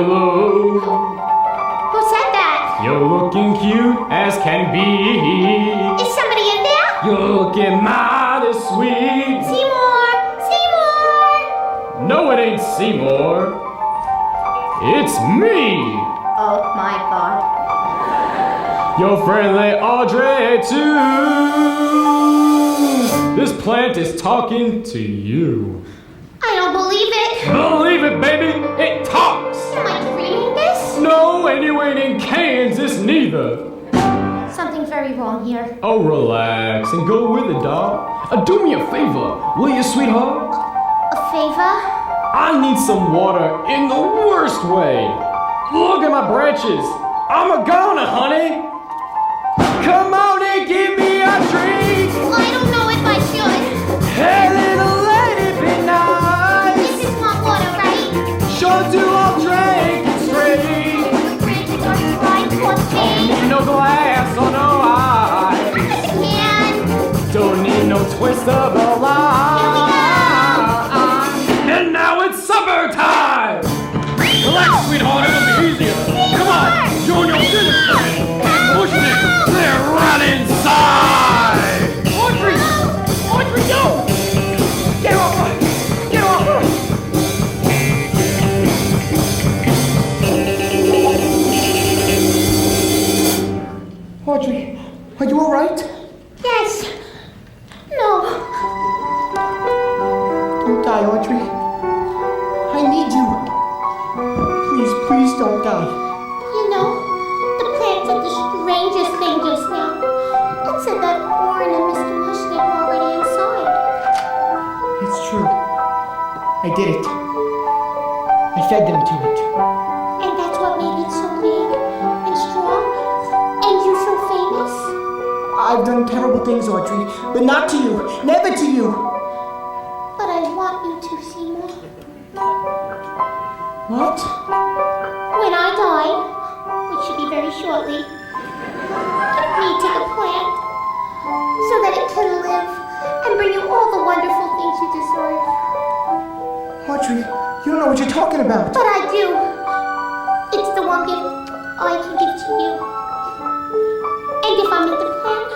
hello. Who said that? You're looking cute as can be. Is somebody in there? You're looking mighty sweet. Seymour! Seymour! No, it ain't Seymour. It's me. Oh my God. Your friendly Audrey, too. This plant is talking to you. I don't believe it. Believe it, baby. It talks. Am I dreaming this? No, and you ain't in Kansas neither. Something's very wrong here. Oh, relax and go with it, dog. Do me a favor, will you, sweetheart? A favor? I need some water in the worst way. Look at my branches. I'm a goner, honey. Come on and give me a drink. I don't know if I should. Hey, little lady, be nice. This is not water, right? Sure do, I'll drink it straight. The branches are dry, poor thing. Need no glass or no ice. I can. Don't need no twist of a line. And now it's supper time. Relax, sweetheart, it'll be easier. Come on, join your dinner train. Mushnik, they're right inside. Audrey! Audrey, no! Get off her! Get off her! Audrey, are you all right? Yes. No. Don't die, Audrey. I need you. Please, please don't die. You know, the plant did the strangest thing just now. It said that Orin and Mr. Mushnik were already inside. It's true. I did it. I fed them to it. And that's what made it so big and strong and you so famous? I've done terrible things, Audrey, but not to you. Never to you. But I want you to, Seymour. What? When I die, which should be very shortly, give me to the plant so that it can live and bring you all the wonderful things you deserve. Audrey, you don't know what you're talking about. But I do. It's the one gift I can give to you. And if I'm in the plant,